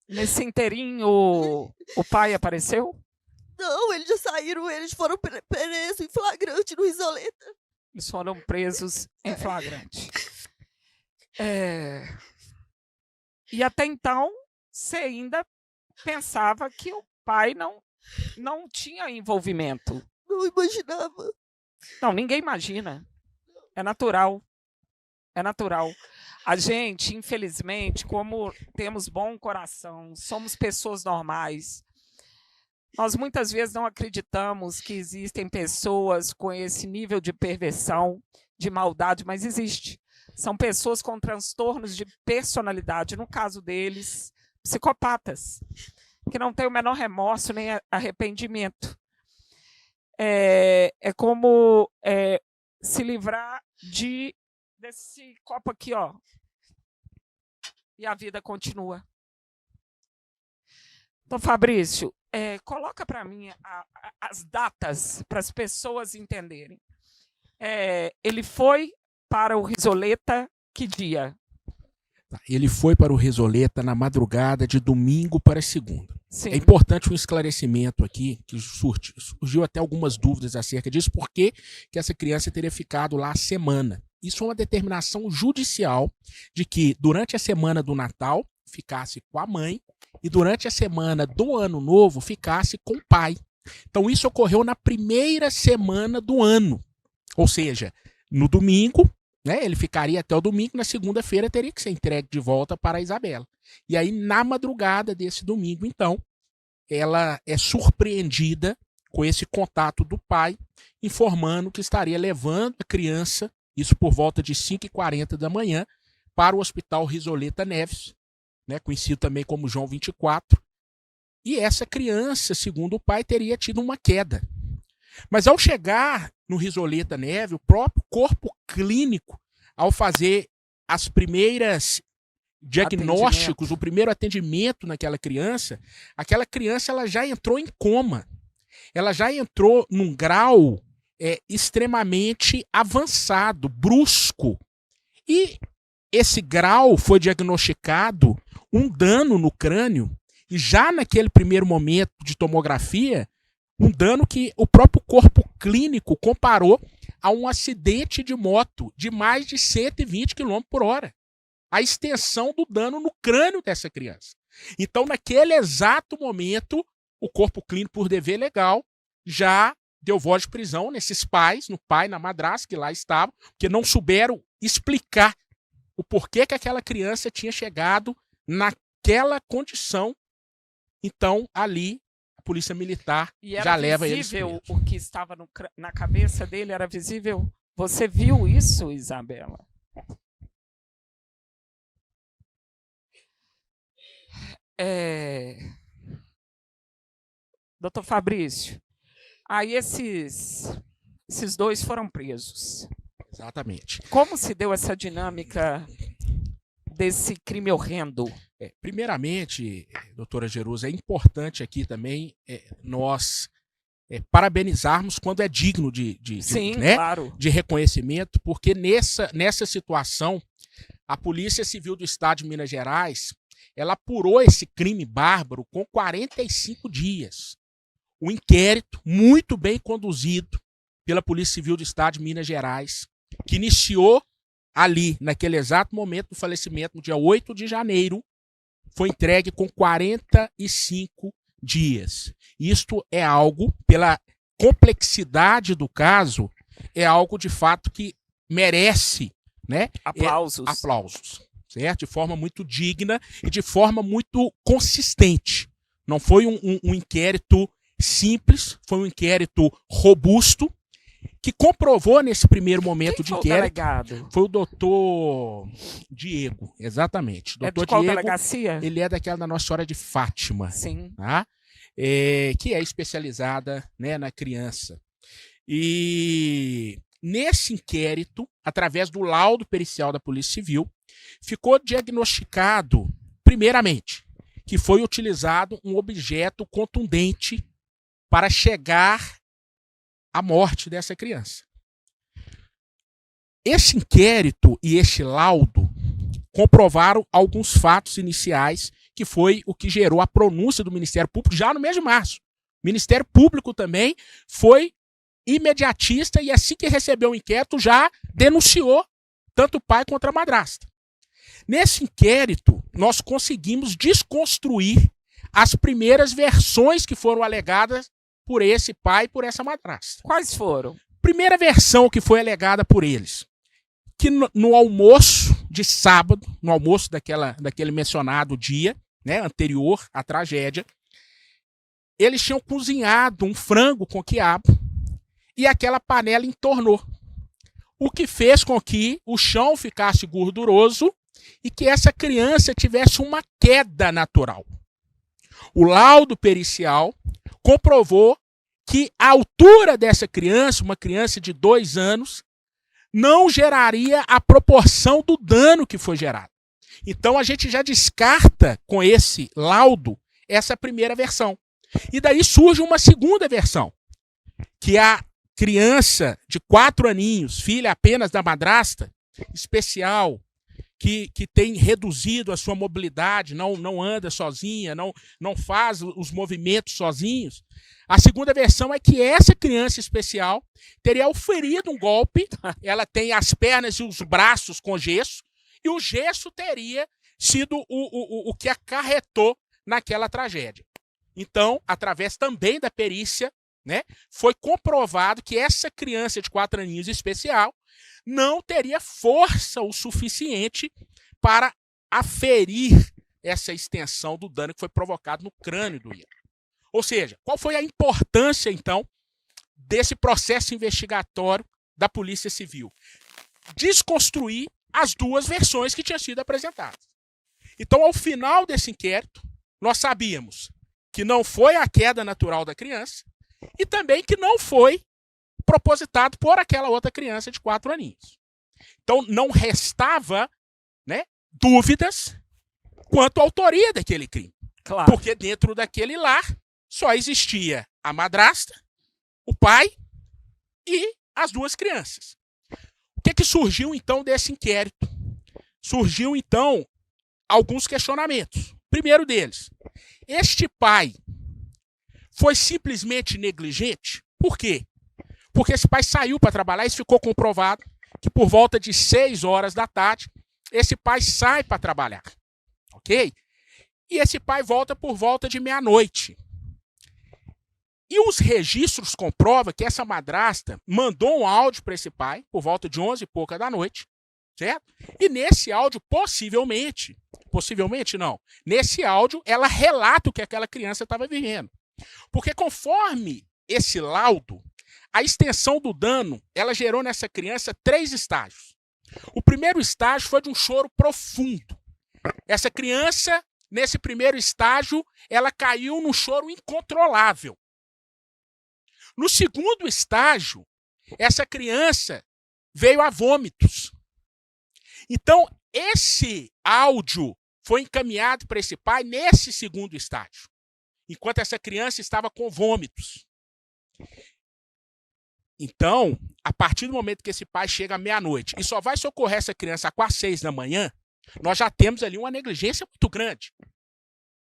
Nesse inteirinho, o pai apareceu? Não, eles já saíram, eles foram presos em flagrante no Isoleta. Eles foram presos em flagrante. E até então, você ainda pensava que o pai não tinha envolvimento. Não imaginava. Não, ninguém imagina. É natural. É natural. A gente, infelizmente, como temos bom coração, somos pessoas normais, nós muitas vezes não acreditamos que existem pessoas com esse nível de perversão, de maldade, mas existe. São pessoas com transtornos de personalidade, no caso deles, psicopatas, que não têm o menor remorso nem arrependimento. É como se livrar desse copo aqui, ó, e a vida continua. Então, Fabrício, coloca para mim as datas para as pessoas entenderem. Ele foi para o Risoleta que dia? Ele foi para o Risoleta na madrugada de domingo para segunda. Sim. É importante um esclarecimento aqui, que surgiu até algumas dúvidas acerca disso, por que essa criança teria ficado lá a semana. Isso é uma determinação judicial de que durante a semana do Natal ficasse com a mãe e durante a semana do Ano Novo ficasse com o pai. Então isso ocorreu na primeira semana do ano, ou seja, no domingo, né, ele ficaria até o domingo, na segunda-feira teria que ser entregue de volta para a Isabela. E aí, na madrugada desse domingo, então, ela é surpreendida com esse contato do pai, informando que estaria levando a criança, isso por volta de 5h40 da manhã, para o Hospital Risoleta Neves, né, conhecido também como João 24. E essa criança, segundo o pai, teria tido uma queda. Mas ao chegar no Risoleta Neves, o próprio corpo clínico, ao fazer as primeiras diagnósticos, o primeiro atendimento naquela criança, aquela criança ela já entrou em coma. Ela já entrou num grau extremamente avançado, brusco. E esse grau foi diagnosticado um dano no crânio, e já naquele primeiro momento de tomografia, um dano que o próprio corpo clínico comparou a um acidente de moto de mais de 120 km por hora. A extensão do dano no crânio dessa criança. Então, naquele exato momento, o corpo clínico, por dever legal, já deu voz de prisão nesses pais, no pai, na madrasta, que lá estavam, porque não souberam explicar o porquê que aquela criança tinha chegado naquela condição. Então, ali, a polícia militar já leva eles presos. Era visível o que estava na cabeça dele? Era visível? Você viu isso, Isabela? Doutor Fabrício, aí esses dois foram presos. Exatamente. Como se deu essa dinâmica desse crime horrendo? Primeiramente, doutora Jerusa, é importante aqui também nós parabenizarmos quando é digno Sim, né, claro, de reconhecimento, porque nessa situação, a Polícia Civil do Estado de Minas Gerais, ela apurou esse crime bárbaro com 45 dias. Um inquérito muito bem conduzido pela Polícia Civil do Estado de Minas Gerais, que iniciou ali, naquele exato momento do falecimento, no dia 8 de janeiro, foi entregue com 45 dias. Isto é algo, pela complexidade do caso, é algo de fato que merece, né, aplausos, certo? De forma muito digna e de forma muito consistente. Não foi um inquérito simples, foi um inquérito robusto, que comprovou nesse primeiro momento de inquérito. Foi o doutor Diego, exatamente. Doutor de qual Diego, delegacia? Ele é daquela da Nossa Senhora de Fátima. Sim. Tá? Que é especializada, né, na criança. E nesse inquérito, através do laudo pericial da Polícia Civil, ficou diagnosticado, primeiramente, que foi utilizado um objeto contundente para chegar à morte dessa criança. Esse inquérito e este laudo comprovaram alguns fatos iniciais que foi o que gerou a pronúncia do Ministério Público já no mês de março. O Ministério Público também foi imediatista e assim que recebeu o inquérito já denunciou tanto o pai quanto a madrasta. Nesse inquérito, nós conseguimos desconstruir as primeiras versões que foram alegadas por esse pai e por essa madrasta. Quais foram? Primeira versão que foi alegada por eles, que no almoço de sábado, no almoço daquele mencionado dia, né, anterior à tragédia, eles tinham cozinhado um frango com quiabo e aquela panela entornou, o que fez com que o chão ficasse gorduroso e que essa criança tivesse uma queda natural. O laudo pericial comprovou que a altura dessa criança, uma criança de 2 anos, não geraria a proporção do dano que foi gerado. Então a gente já descarta com esse laudo essa primeira versão. E daí surge uma segunda versão, que a criança de 4 aninhos, filha apenas da madrasta, especial, que tem reduzido a sua mobilidade, não anda sozinha, não faz os movimentos sozinhos. A segunda versão é que essa criança especial teria oferido um golpe, ela tem as pernas e os braços com gesso, e o gesso teria sido o que acarretou naquela tragédia. Então, através também da perícia, né, foi comprovado que essa criança de 4 aninhos especial não teria força o suficiente para aferir essa extensão do dano que foi provocado no crânio do Ian. Ou seja, qual foi a importância, então, desse processo investigatório da Polícia Civil? Desconstruir as duas versões que tinham sido apresentadas. Então, ao final desse inquérito, nós sabíamos que não foi a queda natural da criança e também que não foi propositado por aquela outra criança de 4 aninhos. Então, não restava, né, dúvidas quanto à autoria daquele crime. Claro. Porque dentro daquele lar só existia a madrasta, o pai e as 2 crianças. O que surgiu, então, desse inquérito? Surgiu, então, alguns questionamentos. Primeiro deles, este pai foi simplesmente negligente? Por quê? Porque esse pai saiu para trabalhar e ficou comprovado que por volta de 6 horas da tarde, esse pai sai para trabalhar, ok? E esse pai volta por volta de meia-noite. E os registros comprovam que essa madrasta mandou um áudio para esse pai por volta de 11 e pouca da noite, certo? E nesse áudio, possivelmente não, nesse áudio ela relata o que aquela criança estava vivendo. Porque conforme esse laudo, a extensão do dano, ela gerou nessa criança 3 estágios. O primeiro estágio foi de um choro profundo. Essa criança, nesse primeiro estágio, ela caiu num choro incontrolável. No segundo estágio, essa criança veio a vômitos. Então, esse áudio foi encaminhado para esse pai nesse segundo estágio, enquanto essa criança estava com vômitos. Então, a partir do momento que esse pai chega à meia-noite e só vai socorrer essa criança às 6 da manhã, nós já temos ali uma negligência muito grande.